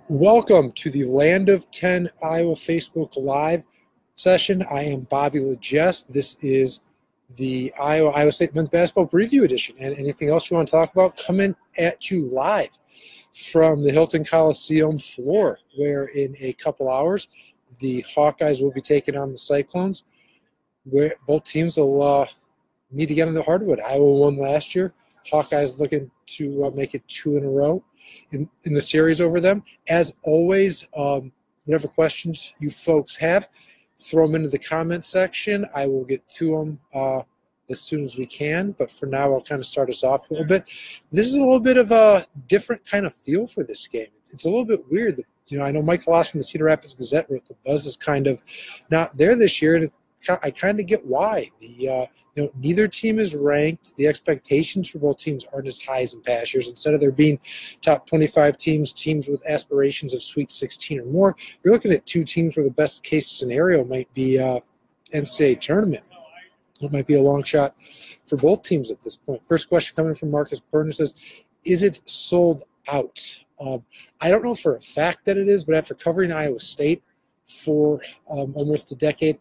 Welcome to the Land of 10 Iowa Facebook Live session. I am Bobby La Gesse. This is the Iowa State Men's Basketball Preview Edition. And anything else you want to talk about, coming at you live from the Hilton Coliseum floor, where in a couple hours the Hawkeyes will be taking on the Cyclones, where both teams will meet again in the hardwood. Iowa won last year. Hawkeyes looking to make it two in a row in the series over them. As always, whatever questions you folks have, throw them into the comment section. I will get to them as soon as we can, but for now I'll kind of start us off a little bit. This is a little bit of a different kind of feel for this game. It's a little bit weird. I know Mike Loss from the Cedar Rapids Gazette wrote the buzz is kind of not there this year, and I kind of get why. Neither team is ranked. The expectations for both teams aren't as high as in past years. Instead of there being top 25 teams with aspirations of Sweet 16 or more, you're looking at two teams where the best case scenario might be NCAA tournament. It might be a long shot for both teams at this point. First question coming from Marcus Burner says, is it sold out? I don't know for a fact that it is, but after covering Iowa State for almost a decade,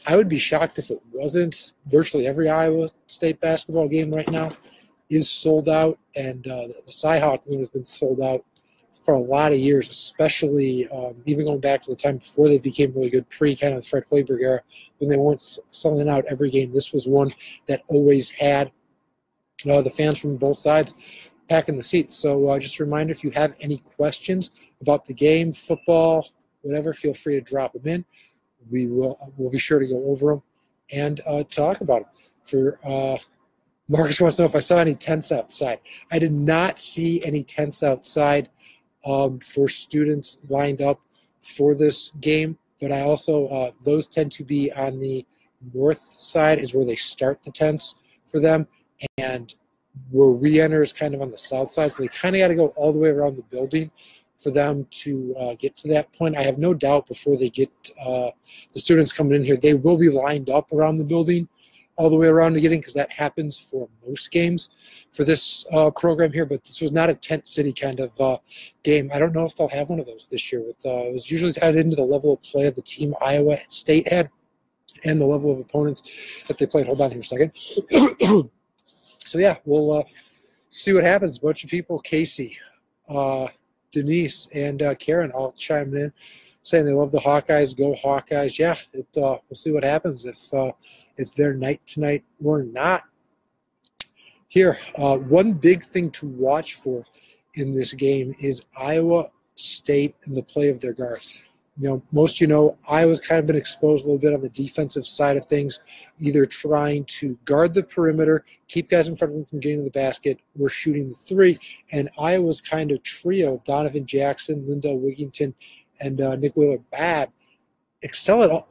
I would be shocked if it wasn't. Virtually every Iowa State basketball game right now is sold out, and the Cyhawk one has been sold out for a lot of years, especially even going back to the time before they became really good, kind of the Fred Kleberg era, when they weren't selling out every game. This was one that always had the fans from both sides packing the seats. So just a reminder, if you have any questions about the game, football, whatever, feel free to drop them in. We'll be sure to go over them and talk about them. Marcus wants to know if I saw any tents outside. I did not see any tents outside for students lined up for this game, but I also those tend to be on the north side is where they start the tents for them, and where we enter is kind of on the south side, so they kind of got to go all the way around the building for them to get to that point. I have no doubt before they get the students coming in here, they will be lined up around the building all the way around to getting, because that happens for most games for this program here. But this was not a tent city kind of game. I don't know if they'll have one of those this year. It was usually tied into the level of play of the team Iowa State had and the level of opponents that they played. Hold on here a second. So, yeah, we'll see what happens. A bunch of people, Casey, Denise, and Karen all chiming in, saying they love the Hawkeyes. Go Hawkeyes. Yeah, we'll see what happens if it's their night tonight or not. Here, one big thing to watch for in this game is Iowa State and the play of their guards. Most Iowa's kind of been exposed a little bit on the defensive side of things, either trying to guard the perimeter, keep guys in front of them from getting to the basket, or shooting the three. And Iowa's kind of trio of Donovan Jackson, Lindell Wigington, and Nick Wheeler-Babb excel at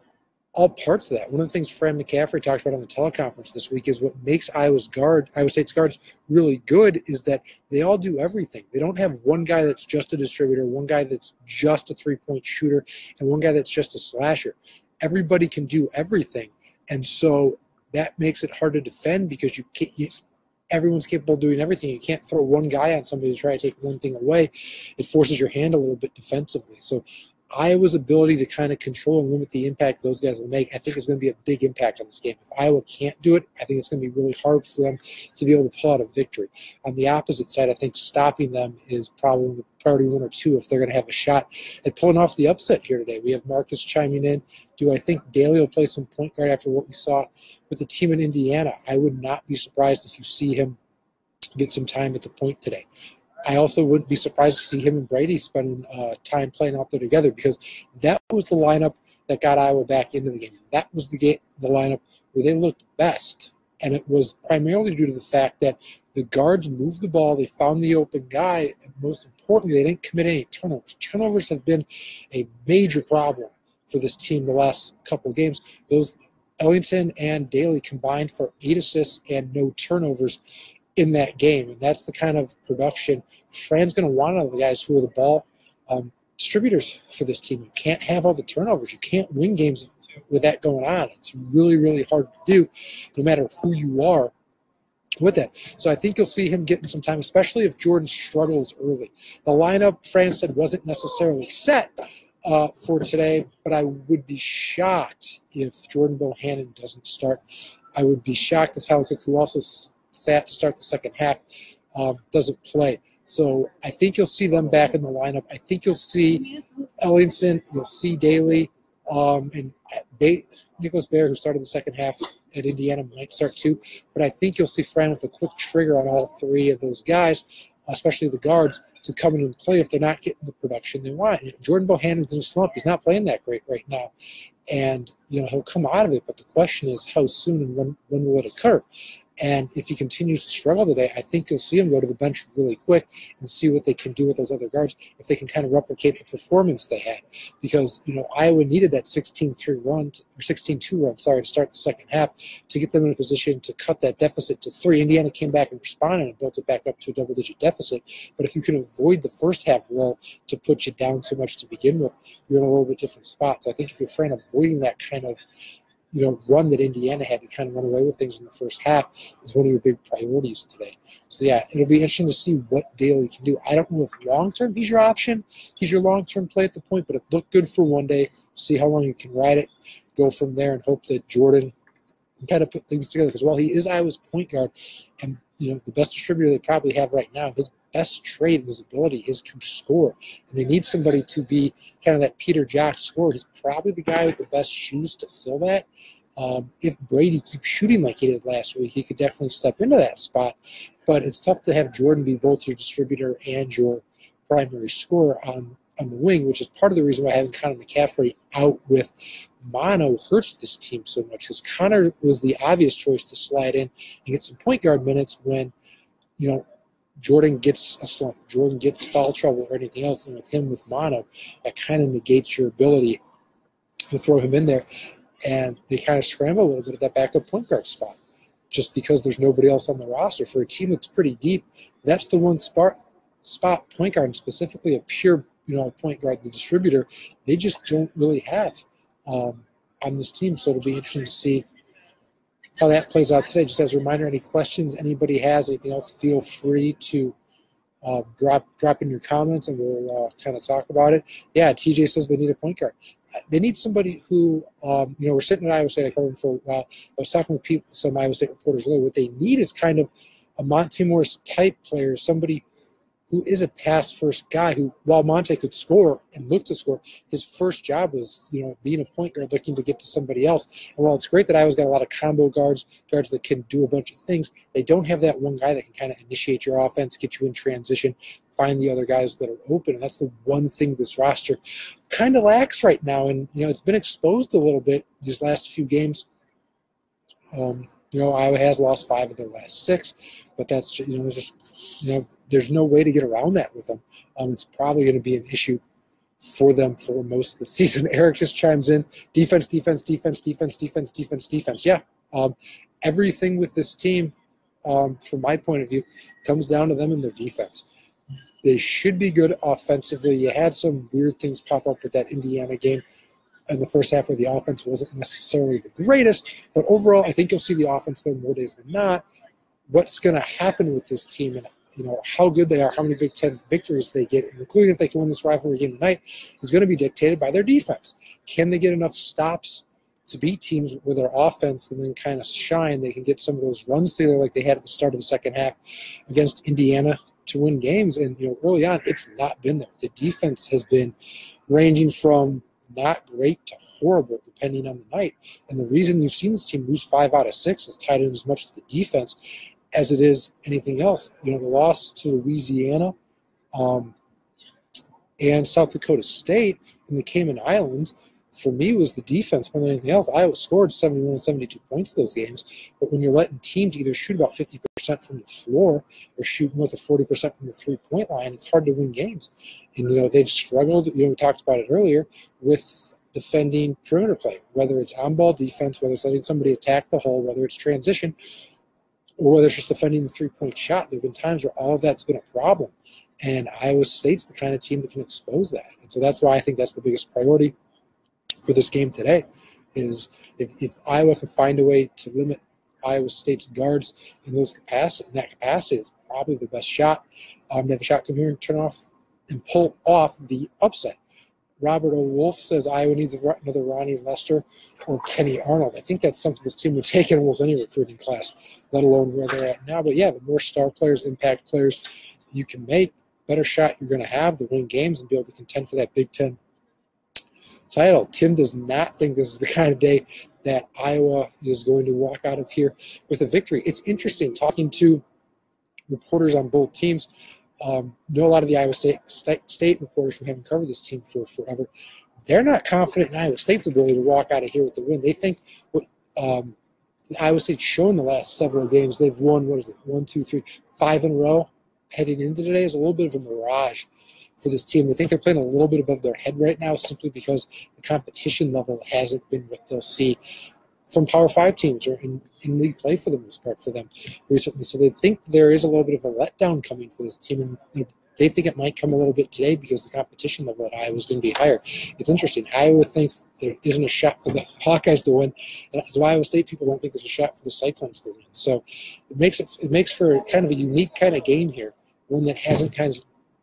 all parts of that. One of the things Fran McCaffrey talked about on the teleconference this week is what makes Iowa State's guards really good is that they all do everything. They don't have one guy that's just a distributor, one guy that's just a three-point shooter, and one guy that's just a slasher. Everybody can do everything, and so that makes it hard to defend because everyone's capable of doing everything. You can't throw one guy on somebody to try to take one thing away. It forces your hand a little bit defensively. So Iowa's ability to kind of control and limit the impact those guys will make, I think, is going to be a big impact on this game. If Iowa can't do it, I think it's going to be really hard for them to be able to pull out a victory. On the opposite side, I think stopping them is probably priority 1 or 2 if they're going to have a shot at pulling off the upset here today. We have Marcus chiming in. Do I think Daly will play some point guard after what we saw with the team in Indiana? I would not be surprised if you see him get some time at the point today. I also wouldn't be surprised to see him and Brady spending time playing out there together, because that was the lineup that got Iowa back into the game. That was the lineup where they looked best, and it was primarily due to the fact that the guards moved the ball, they found the open guy, and most importantly, they didn't commit any turnovers. Turnovers have been a major problem for this team the last couple of games. Those Ellington and Daly combined for 8 assists and no turnovers in that game, and that's the kind of production Fran's going to want out of the guys who are the ball distributors for this team. You can't have all the turnovers. You can't win games with that going on. It's really, really hard to do, no matter who you are with that. So I think you'll see him getting some time, especially if Jordan struggles early. The lineup, Fran said, wasn't necessarily set for today, but I would be shocked if Jordan Bohannon doesn't start. I would be shocked if Halakuk, who also sat to start the second half, doesn't play. So I think you'll see them back in the lineup. I think you'll see Ellingson, you'll see Daly, and Nicholas Baer, who started the second half at Indiana, might start too. But I think you'll see Fran with a quick trigger on all three of those guys, especially the guards, to come in and play if they're not getting the production they want. Jordan Bohannon's in a slump. He's not playing that great right now. And, he'll come out of it. But the question is how soon and when will it occur? And if he continues to struggle today, I think you'll see him go to the bench really quick and see what they can do with those other guards if they can kind of replicate the performance they had. Because, Iowa needed that 16-2 run to start the second half to get them in a position to cut that deficit to 3. Indiana came back and responded and built it back up to a double-digit deficit. But if you can avoid the first half lull to put you down so much to begin with, you're in a little bit different spot. So I think if you're afraid of avoiding that kind of run that Indiana had to kind of run away with things in the first half is one of your big priorities today. So, yeah, it'll be interesting to see what Daly can do. I don't know if long-term he's your option. He's your long-term play at the point, but it looked good for one day. See how long you can ride it, go from there, and hope that Jordan can kind of put things together. Because while he is Iowa's point guard and, the best distributor they probably have right now, his best trait and his ability is to score. And they need somebody to be kind of that Peter Jok scorer. He's probably the guy with the best shoes to fill that. If Brady keeps shooting like he did last week, he could definitely step into that spot. But it's tough to have Jordan be both your distributor and your primary scorer on the wing, which is part of the reason why having Connor McCaffrey out with mono hurts this team so much, because Connor was the obvious choice to slide in and get some point guard minutes when, Jordan gets a slump, Jordan gets foul trouble or anything else, and with him with mono, that kind of negates your ability to throw him in there. And they kind of scramble a little bit at that backup point guard spot just because there's nobody else on the roster. For a team that's pretty deep, that's the one spot point guard, and specifically a pure point guard, the distributor, they just don't really have on this team. So it'll be interesting to see how that plays out today. Just as a reminder, any questions anybody has, anything else, feel free to drop in your comments and we'll kind of talk about it. Yeah, TJ says they need a point guard. They need somebody who, we're sitting at Iowa State. I covered them for a while. I was talking with some Iowa State reporters earlier. What they need is kind of a Monte Morris type player, somebody who is a pass-first guy who, while Monte could score and look to score, his first job was, being a point guard looking to get to somebody else. And while it's great that Iowa's got a lot of combo guards that can do a bunch of things, they don't have that one guy that can kind of initiate your offense, get you in transition, find the other guys that are open. And that's the one thing this roster kind of lacks right now. And, it's been exposed a little bit these last few games. Iowa has lost 5 of their last 6, but that's, there's no way to get around that with them. It's probably going to be an issue for them for most of the season. Eric just chimes in, defense. Yeah, everything with this team, from my point of view, comes down to them and their defense. They should be good offensively. You had some weird things pop up with that Indiana game in the first half where the offense wasn't necessarily the greatest, but overall, I think you'll see the offense there more days than not. What's going to happen with this team and how good they are, how many Big Ten victories they get, including if they can win this rivalry game tonight, is going to be dictated by their defense. Can they get enough stops to beat teams with their offense and then kind of shine? They can get some of those runs together like they had at the start of the second half against Indiana to win games. And early on, it's not been there. The defense has been ranging from not great to horrible, depending on the night. And the reason you've seen this team lose 5 out of 6 is tied in as much to the defense as it is anything else. The loss to Louisiana and South Dakota State in the Cayman Islands, for me, was the defense more than anything else. Iowa scored 71 and 72 points those games, but when you're letting teams either shoot about 50% from the floor or shoot north of 40% from the three-point line, it's hard to win games. And, they've struggled, we talked about it earlier, with defending perimeter play, whether it's on-ball defense, whether it's letting somebody attack the hole, whether it's transition, or whether it's just defending the three-point shot. There have been times where all of that's been a problem, and Iowa State's the kind of team that can expose that. And so that's why I think that's the biggest priority for this game today, is if Iowa can find a way to limit Iowa State's guards in that capacity. It's probably the best shot. They have a shot come here and turn off and pull off the upset. Robert O. Wolf says Iowa needs another Ronnie Lester or Kenny Arnold. I think that's something this team would take in almost any recruiting class, let alone where they're at now. But yeah, the more star players, impact players you can make, better shot you're going to have to win games and be able to contend for that Big Ten title. Tim does not think this is the kind of day that Iowa is going to walk out of here with a victory. It's interesting talking to reporters on both teams. Know a lot of the Iowa State reporters who haven't covered this team for forever. They're not confident in Iowa State's ability to walk out of here with the win. They think what Iowa State's shown the last several games, they've won, 1, 2, 3, 5 in a row heading into today is a little bit of a mirage for this team. They think they're playing a little bit above their head right now simply because the competition level hasn't been what they'll see from Power 5 teams or in league play for the most part for them recently. So they think there is a little bit of a letdown coming for this team, and they think it might come a little bit today because the competition level at Iowa is going to be higher. It's interesting. Iowa thinks there isn't a shot for the Hawkeyes to win, and Iowa State people don't think there's a shot for the Cyclones to win. So it makes for kind of a unique kind of game here, one that hasn't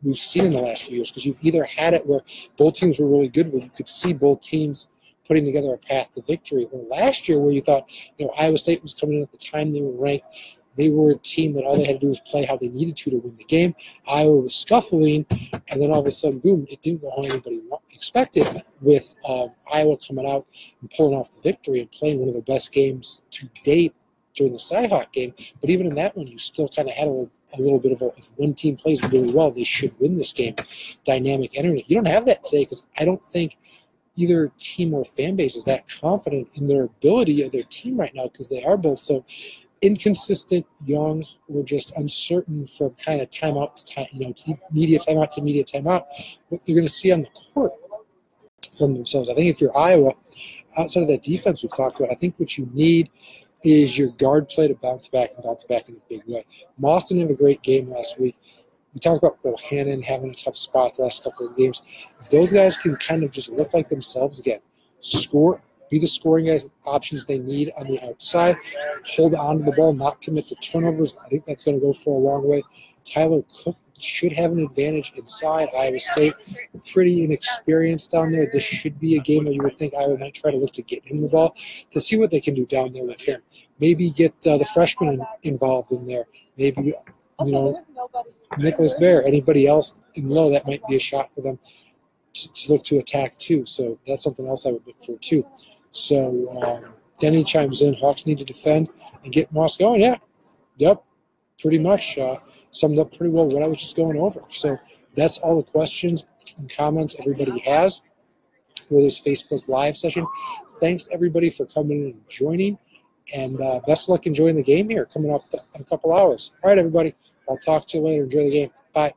we've seen in the last few years, because you've either had it where both teams were really good, where you could see both teams putting together a path to victory, or last year where you thought, Iowa State was coming in at the time they were ranked. They were a team that all they had to do was play how they needed to win the game. Iowa was scuffling, and then all of a sudden, boom, it didn't go how anybody expected, with Iowa coming out and pulling off the victory and playing one of the best games to date during the Cyhawk game. But even in that one, you still kind of had a little bit of if one team plays really well, they should win this game dynamic energy. You don't have that today because I don't think either team or fan base is that confident in their ability of their team right now, because they are both so inconsistent, young, or just uncertain from kind of timeout to time, media timeout to media timeout, what they're going to see on the court from themselves. I think if you're Iowa, outside of that defense we've talked about, I think what you need is your guard play to bounce back in a big way. Moss didn't have a great game last week. We talked about Bohannon having a tough spot the last couple of games. If those guys can kind of just look like themselves again, be the scoring guys, options they need on the outside, hold on to the ball, not commit to turnovers, I think that's going to go for a long way. Tyler Cook should have an advantage inside. Iowa State, pretty inexperienced down there. This should be a game where you would think Iowa might try to look to get him the ball to see what they can do down there with him. Maybe get the freshman involved in there. Maybe, Nicholas Bear, anybody else in low, that might be a shot for them to look to attack too. So that's something else I would look for too. So Denny chimes in, Hawks need to defend and get Moss going. Yeah, yep, pretty much summed up pretty well what I was just going over. So that's all the questions and comments everybody has for this Facebook Live session. Thanks to everybody for coming in and joining, and best of luck enjoying the game here coming up in a couple hours. All right, everybody, I'll talk to you later. Enjoy the game. Bye.